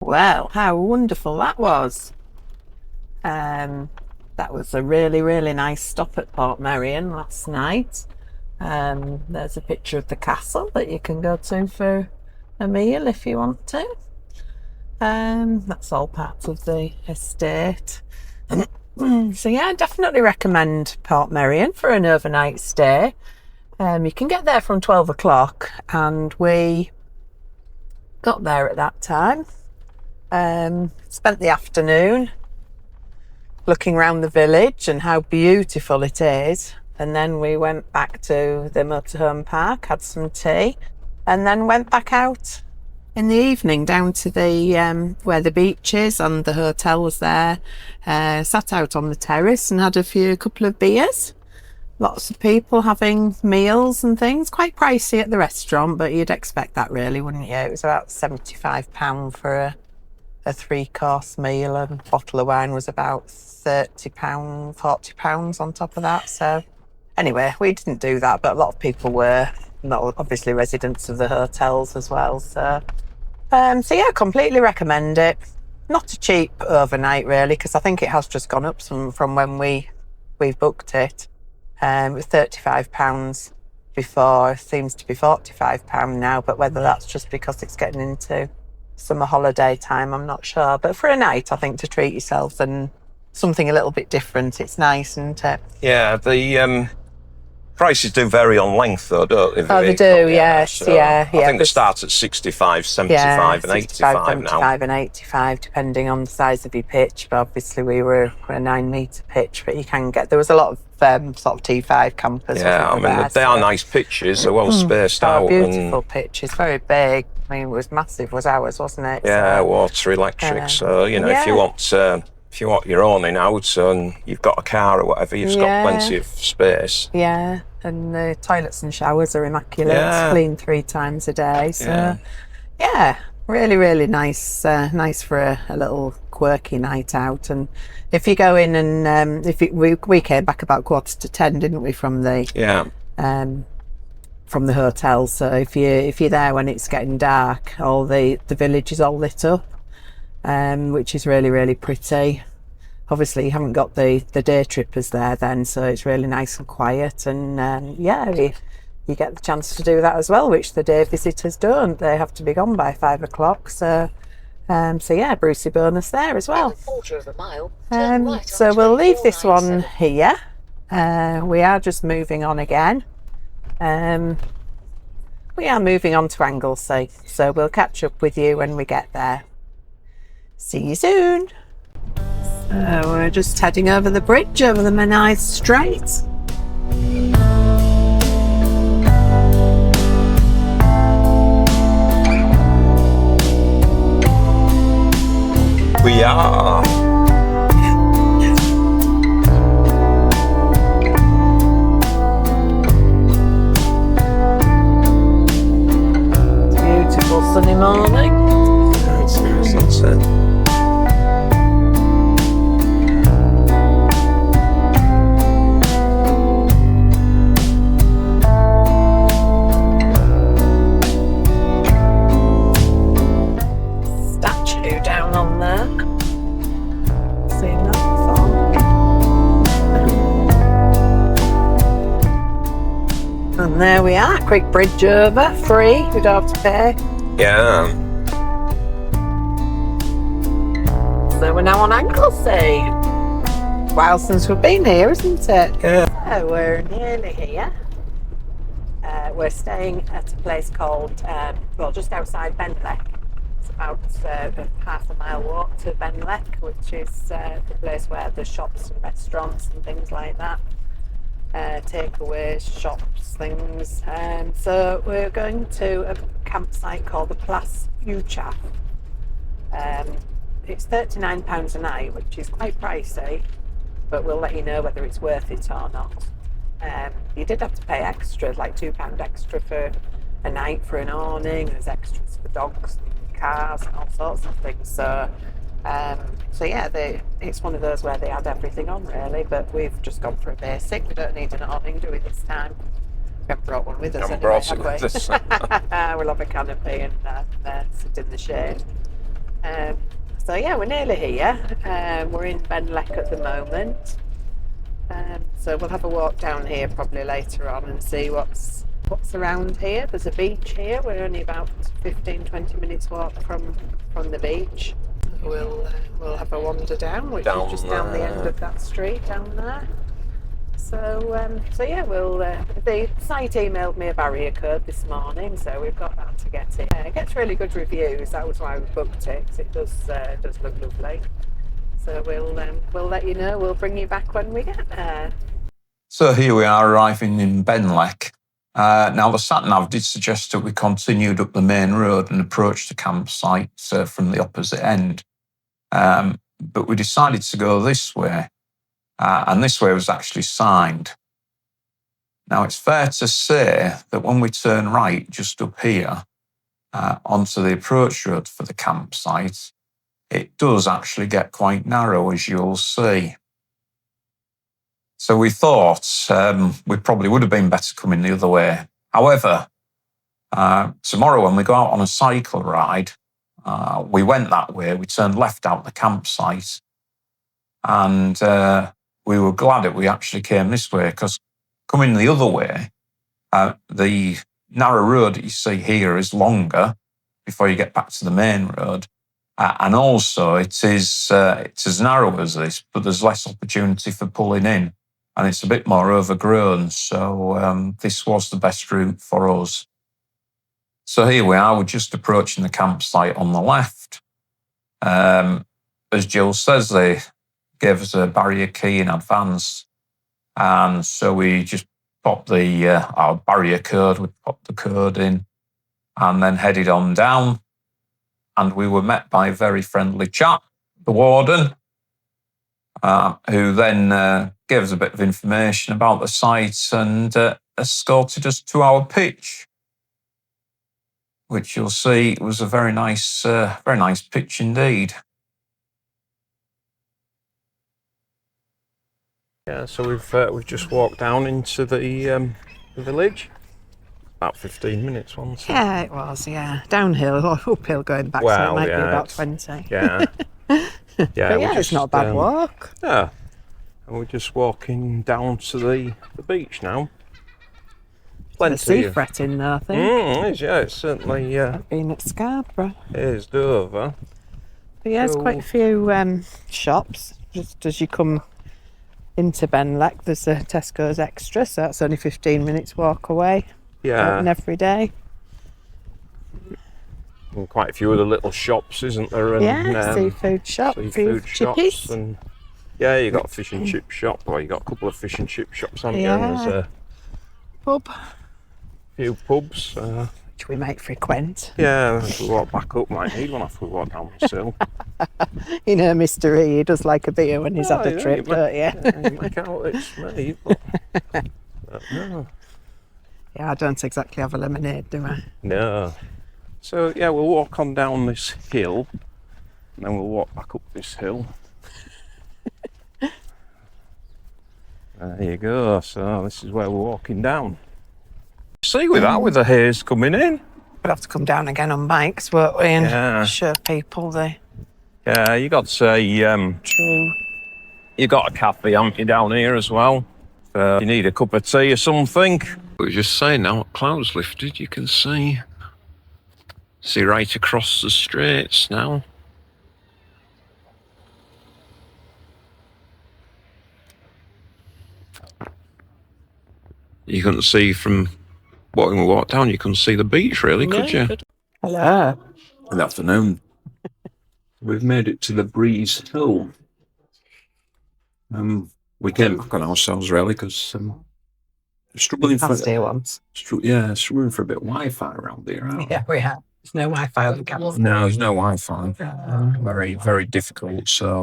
Well, how wonderful that was. That was a really, really nice stop at Portmeirion last night. There's a picture of the castle that you can go to for a meal if you want to. That's all part of the estate. So yeah, I definitely recommend Portmeirion for an overnight stay. You can get there from 12 o'clock and we got there at that time. Spent the afternoon looking around the village and how beautiful it is, and then we went back to the motorhome park, had some tea, and then went back out in the evening down to the where the beach is, and the hotel was there. Sat out on the terrace and had a couple of beers. Lots of people having meals and things. Quite pricey at the restaurant, but you'd expect that really, wouldn't you? It was about £75 for a 3-course meal, and a bottle of wine was about £30, £40 on top of that. So anyway, we didn't do that, but a lot of people were, not obviously residents of the hotels as well. So yeah, completely recommend it. Not a cheap overnight really, because I think it has just gone up from when we booked it. It was £35 before, seems to be £45 now, but whether that's just because it's getting into summer holiday time, I'm not sure. But for a night, I think, to treat yourselves and something a little bit different, it's nice, isn't it? Yeah, the prices do vary on length though, don't they? Oh, they do, yes, so yeah. I think they start at 65, 75 and 85 75 now. and 85, depending on the size of your pitch. But obviously we were a 9-metre pitch, but you can get, there was a lot of sort of T5 campers. Yeah, I mean, they are nice pitches, they're well spaced out. Beautiful pitches, very big. I mean, it was massive, was ours, wasn't it? Yeah, so, water, electric. So, you know, if you want your awning out and you've got a car or whatever, you've got plenty of space. Yeah, and the toilets and showers are immaculate. It's clean 3 times a day. So, yeah, really, really nice. Nice for a little quirky night out. And if you go in and we came back about 10:15, didn't we, from the from the hotel? So if you're there when it's getting dark, all the village is all lit up, which is really, really pretty. Obviously you haven't got the day trippers there then, so it's really nice and quiet. And you get the chance to do that as well, which the day visitors don't. They have to be gone by 5 o'clock. So yeah, Brucey bonus there as well. So we'll leave this one here. We are just moving on again. We are moving on to Anglesey, so we'll catch up with you when we get there. See you soon. So we're just heading over the bridge over the Menai Strait. We are. Beautiful sunny morning. It's nice sunset. Statue down on there. Seen that before. And there we are, quick bridge over, free, we don't have to pay. Yeah. So we're now on Anglesey. While since we've been here, isn't it? Yeah. So we're nearly here. We're staying at a place called, just outside Benllech. It's about a half a mile walk to Benllech, which is the place where the shops and restaurants and things like that. Takeaways, shops, things. So we're going to a campsite called the Plas Uchaf. It's £39 a night, which is quite pricey, but we'll let you know whether it's worth it or not. You did have to pay extra, like £2 extra for a night for an awning. There's extras for dogs and cars and all sorts of things. So yeah, it's one of those where they add everything on really, but we've just gone for a basic. We don't need an awning, do we, this time? We haven't brought one with us anyway, have we? We'll have a canopy and sit in the shade. So yeah, we're nearly here. We're in Benllech at the moment. So we'll have a walk down here probably later on and see what's around here. There's a beach here. We're only about 15-20 minutes walk from the beach. We'll have a wander down, which is just down the end of that street down there. So yeah, the site emailed me a barrier code this morning, so we've got that to get in. It gets really good reviews. That was why we booked it. 'Cause it does look lovely. So we'll let you know. We'll bring you back when we get there. So here we are arriving in Benllech. Now the sat-nav did suggest that we continued up the main road and approached the campsite from the opposite end. But we decided to go this way. And this way was actually signed. Now it's fair to say that when we turn right just up here onto the approach road for the campsite, it does actually get quite narrow, as you'll see. So we thought we probably would have been better coming the other way. However, tomorrow when we go out on a cycle ride, we went that way, we turned left out the campsite, and we were glad that we actually came this way, because coming the other way, the narrow road that you see here is longer before you get back to the main road. And also it's as narrow as this, but there's less opportunity for pulling in, and it's a bit more overgrown. So this was the best route for us. So here we are, we're just approaching the campsite on the left. As Jules says, they gave us a barrier key in advance. And so we just popped our barrier code, we popped the code in and then headed on down. And we were met by a very friendly chap, the warden, who then gave us a bit of information about the site and escorted us to our pitch, which you'll see was a very nice pitch indeed. Yeah, so we've just walked down into the village. About 15 minutes, wasn't it? Yeah, it was. Yeah, downhill or uphill going back. So it might be about 20. Yeah, but yeah, it's not a bad walk. Yeah, and we're just walking down to the beach now. Plenty of sea fret in there, I think. It is, yeah, it's certainly. I've been at Scarborough. It is Dover. But yeah, there's quite a few shops just as you come into Benllech. There's a Tesco's Extra, so that's only 15 minutes walk away. Yeah. Open every day. And quite a few other little shops, isn't there? And, yeah, seafood shop, seafood shops, chippies. and yeah, you got a fish and chip shop. Well, you got a couple of fish and chip shops, haven't you? And there's a pub. Few pubs. Which we might frequent. Yeah, if we walk back up, might need one after we walk down the hill. You know, Mr. E, he does like a beer when he's had a trip, don't you? Yeah, you make out it's me, but no. Yeah, I don't exactly have a lemonade, do I? No. So yeah, we'll walk on down this hill, and then we'll walk back up this hill. There you go. So this is where we're walking down. See, with the haze coming in, we'll have to come down again on bikes, won't we? And show people the. Yeah, you got true. You got a cafe, haven't you, down here as well? You need a cup of tea or something. We were just saying now, clouds lifted, you can see right across the straits now. You couldn't see from when we walked down, you couldn't see the beach really, could you? Hello. Good afternoon. We've made it to the Breeze Hill. We came back on ourselves really because struggling for struggling for a bit of Wi-Fi around here. Yeah, we have. There's no Wi-Fi on the campus. No, there's no Wi-Fi. Very, very difficult. So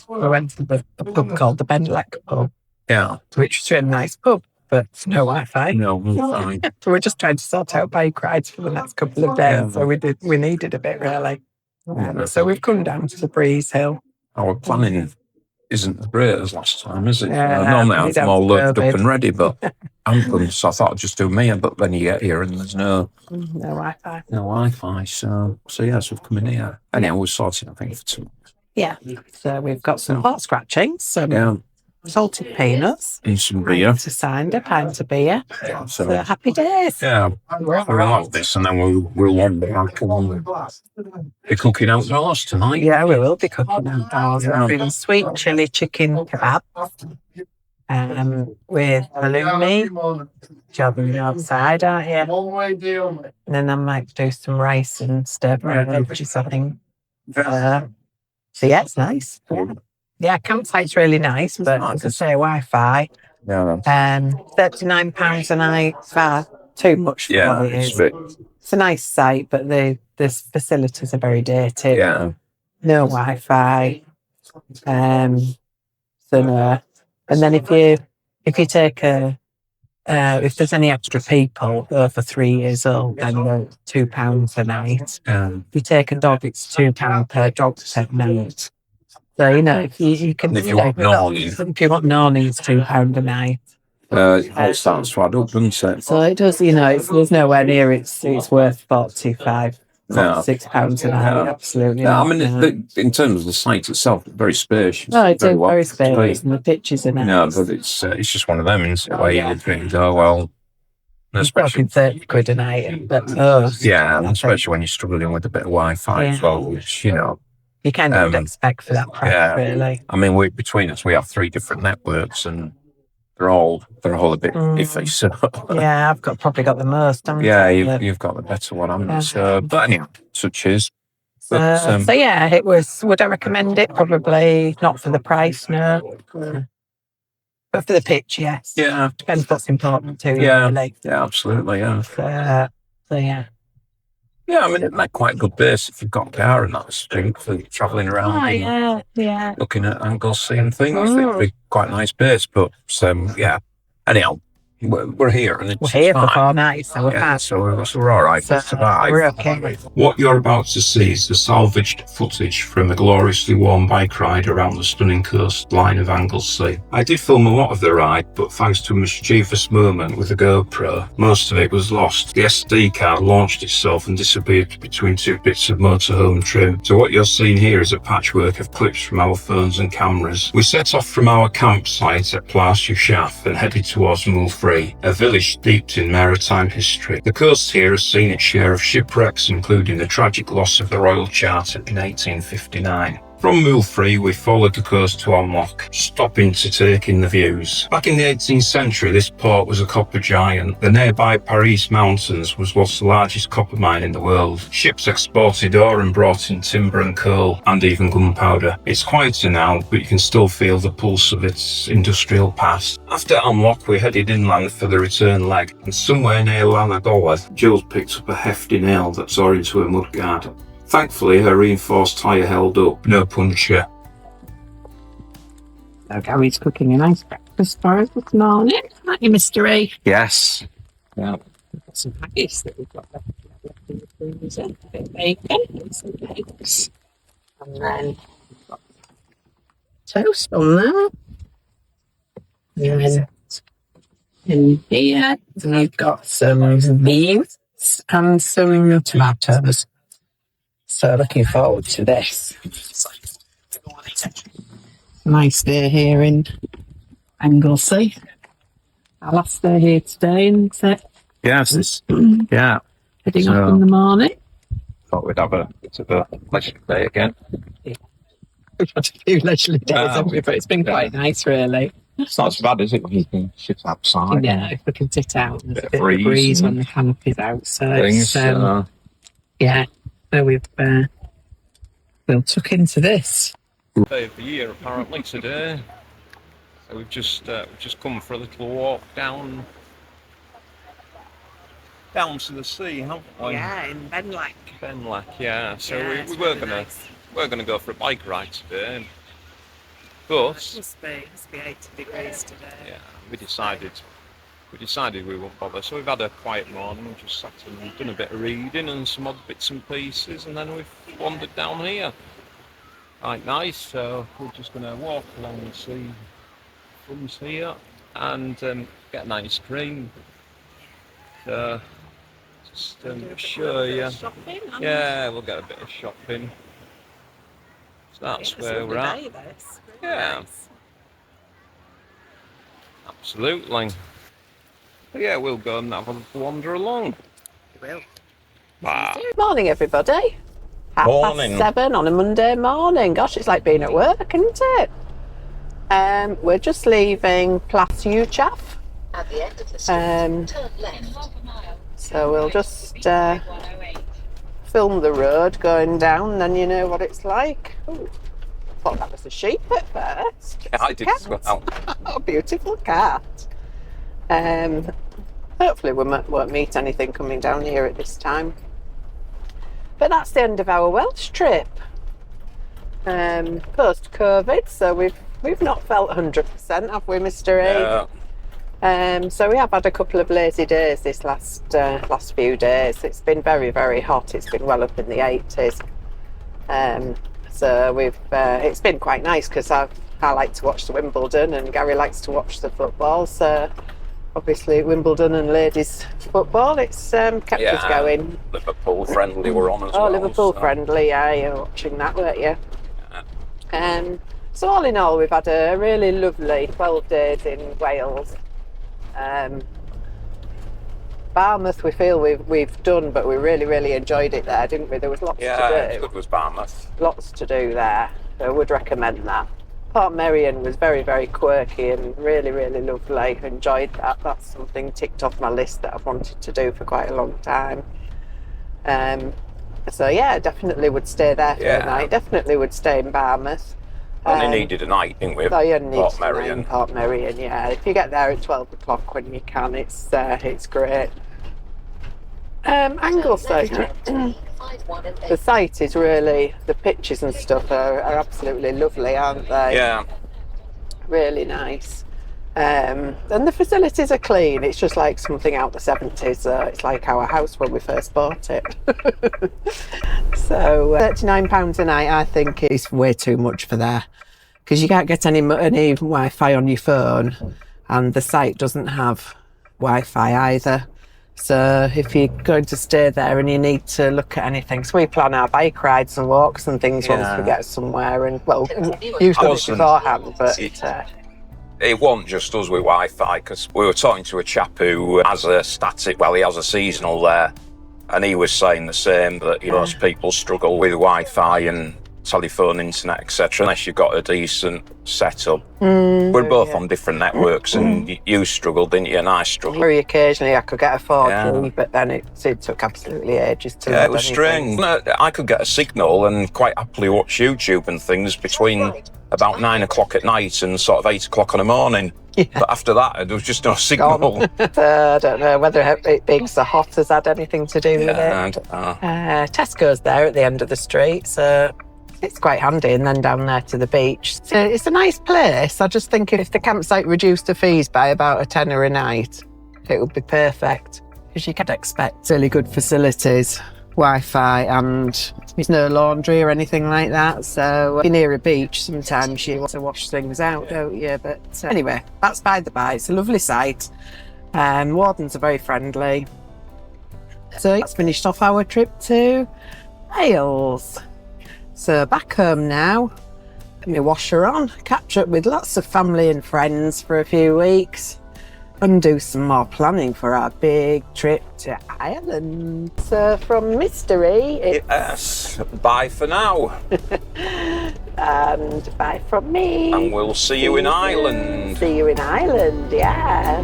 we went to a pub called the Benllech pub. Yeah, which was a nice pub, but no Wi-Fi. No Wi-Fi. So we're just trying to sort out bike rides for the next couple of days. Yeah. So we needed a bit really. So we've come down to the Breeze Hill. Our planning isn't as great as last time, is it? Yeah, Normally I we have them don't all loaded serve up it. and ready, but I haven't, so I thought I'd just do Mia, but then you get here and there's no Wi-Fi. no Wi-Fi, so yes, we've come in here. Anyhow, we're sorting, I think, for tomorrow. Yeah. So we've got some hot scratchings, some Yeah, salted peanuts, and some beer. to cider, pint of beer. Yeah, So so happy days. yeah, we'll have this and then we'll wander back and be cooking outdoors tonight. Yeah, we will be cooking outdoors. We're having sweet chili chicken kebab with halloumi. Jobbing outside, aren't you? And then I might do some rice and stir-fried veggies, I think. So yeah, it's nice. Yeah, campsite's really nice, but as I say, Wi-Fi. Yeah, £39 a night, far too much for what it is. It's a nice site, but the facilities are very dated. Yeah. No Wi-Fi. So no. And then if you take if there's any extra people over 3 years old, then they're £2 a night. If you take a dog, it's £2 per dog per night. So if you can, if you want Nornies, it's £2 a night. it all starts to add up, doesn't it? So it does. There's nowhere near it's worth £46 a night. Absolutely. Yeah, not, I mean, in terms of the site itself, it's very spacious. No, it's very very spacious, and the pictures are nice. No, but it's just one of them, isn't it? Where you think, oh well, especially £30 a night. Yeah, especially when you're struggling with a bit of Wi-Fi as well, which you kind of expect for that price, really. I mean, between us, we have 3 different networks, and they're all a bit iffy. So yeah, I've probably got the most. Yeah, you've got the better one, haven't you? So, but anyhow, such is. But, so yeah, it was. Would I recommend it? Probably not for the price, no. But for the pitch, yes. Yeah, depends what's important to you. Yeah, really. Yeah, absolutely. Yeah. So yeah. Yeah, I mean, it might quite a good base if you've got a car and that's for travelling around. Yeah. Looking at Anglesey and things, I think it'd be quite a nice base. But yeah. Anyhow, we're here and we're here for 4 nights, so we're fine. So we're all right. So we're okay. What you're about to see is the salvaged footage from a gloriously warm bike ride around the stunning coastline of Anglesey. I did film a lot of the ride, but thanks to a mischievous moment with a GoPro, most of it was lost. The SD card launched itself and disappeared between 2 bits of motorhome trim. So what you're seeing here is a patchwork of clips from our phones and cameras. We set off from our campsite at Plas, Uchaf and headed towards Moelfre, a village steeped in maritime history. The coast here has seen its share of shipwrecks, including the tragic loss of the Royal Charter in 1859. From Moelfre, we followed the coast to Amlwch, stopping to take in the views. Back in the 18th century, this port was a copper giant. The nearby Paris Mountains was once the largest copper mine in the world. Ships exported ore and brought in timber and coal, and even gunpowder. It's quieter now, but you can still feel the pulse of its industrial past. After Amlwch, we headed inland for the return leg, and somewhere near Llanagolwedd, Jules picked up a hefty nail that tore into a mudguard. Thankfully, her reinforced tyre held up, no puncture. So Gary's cooking a nice breakfast for us this morning. Aren't you, Mr. A? Yes. Yeah. We've got some haggis that we've got left in the freezer. A bit of bacon and some eggs. And then we've got toast on there. And then in here, we've got some beans and some tomatoes. So looking forward to this. Nice day here in Anglesey. Our last day here today, isn't it? Yes. Yeah. Heading off in the morning. Thought we'd have a bit of a leisurely day again. We've had a few leisurely days, haven't we? But it's been quite nice, really. It's not so bad, is it, when you can sit outside? Yeah, if we can sit out. There's a bit of breeze when the canopy's out. So yeah. So we'll tuck into this. Day of the year apparently today. So we've just come for a little walk down to the sea, haven't we? Yeah, in Benllech. Benllech, yeah. So yeah, we were gonna go for a bike ride today, but it must be 80 degrees today. Yeah, we decided we won't bother. So we've had a quiet morning, just sat and done a bit of reading and some odd bits and pieces, and then we've wandered down here. quite nice. So we're just going to walk along and see things here and get an ice cream. So just show you. Shopping, Yeah, we'll get a bit of shopping. So that's where we're at. Yeah, absolutely. But yeah, we'll go and have a wander along. Will. Wow. Morning, everybody. Morning. 7:30 on a Monday morning. Gosh, it's like being at work, isn't it? We're just leaving Plas Uchaf. At the end of the street, turn left. So we'll just film the road going down, then you know what it's like. Ooh, I thought that was a sheep at first. Yeah, I did as well. Oh, beautiful cat. Hopefully we won't meet anything coming down here at this time. But that's the end of our Welsh trip. Post-COVID, so we've not felt 100%, have we, Mr. A? Yeah. So we have had a couple of lazy days this last few days. It's been very, very hot. It's been well up in the 80s. So it's been quite nice because I like to watch the Wimbledon and Gary likes to watch the football. So obviously Wimbledon and ladies football, it's kept us going. Liverpool friendly we're on as well. Oh, Liverpool friendly, yeah, you're watching that, weren't you? Yeah. So all in all, we've had a really lovely 12 days in Wales. Barmouth we feel we've done, but we really, really enjoyed it there, didn't we? There was lots to do. Good was Barmouth. Lots to do there, so I would recommend that. Portmeirion was very, very quirky and really, really lovely. Enjoyed that. That's something ticked off my list that I've wanted to do for quite a long time. So yeah, definitely would stay there for a night. Definitely would stay in Barmouth. Only needed a night, didn't we? So you need Portmeirion. Portmeirion, yeah. If you get there at 12 o'clock when you can, it's great. Anglesey. The site is really, the pictures and stuff are absolutely lovely, aren't they? Yeah. Really nice. And the facilities are clean. It's just like something out the 70s. It's like our house when we first bought it. So £39 a night, I think, is way too much for there, because you can't get any Wi-Fi on your phone, and the site doesn't have Wi-Fi either. So if you're going to stay there and you need to look at anything, so we plan our bike rides and walks and things once we get somewhere, and well, usually beforehand, but it wasn't just us with Wi-Fi, because we were talking to a chap who has a static, well, he has a seasonal there, and he was saying the same, that most people struggle with Wi-Fi and telephone, internet, etc., unless you've got a decent setup. We're both on different networks, and you struggled, didn't you, and I struggled. Very occasionally I could get a 4G, but then it took absolutely ages to it was strange. I could get a signal and quite happily watch YouTube and things between about 9 o'clock at night and sort of 8 o'clock in the morning. Yeah. But after that, there was just no signal. I don't know whether it being so hot has had anything to do with it. I don't know. Tesco's there at the end of the street, so it's quite handy, and then down there to the beach. So it's a nice place. I just think if the campsite reduced the fees by about a tenner a night, it would be perfect, because you could expect really good facilities, Wi-Fi, and there's no laundry or anything like that. So if you're near a beach, sometimes you want to wash things out, don't you? But anyway, that's by the by. It's a lovely site. Wardens are very friendly. So that's finished off our trip to Wales. So back home now, get my washer on, catch up with lots of family and friends for a few weeks, and do some more planning for our big trip to Ireland. So from Mystery, it's... Yes, bye for now. And bye from me. And we'll see you in Ireland. See you in Ireland, yeah.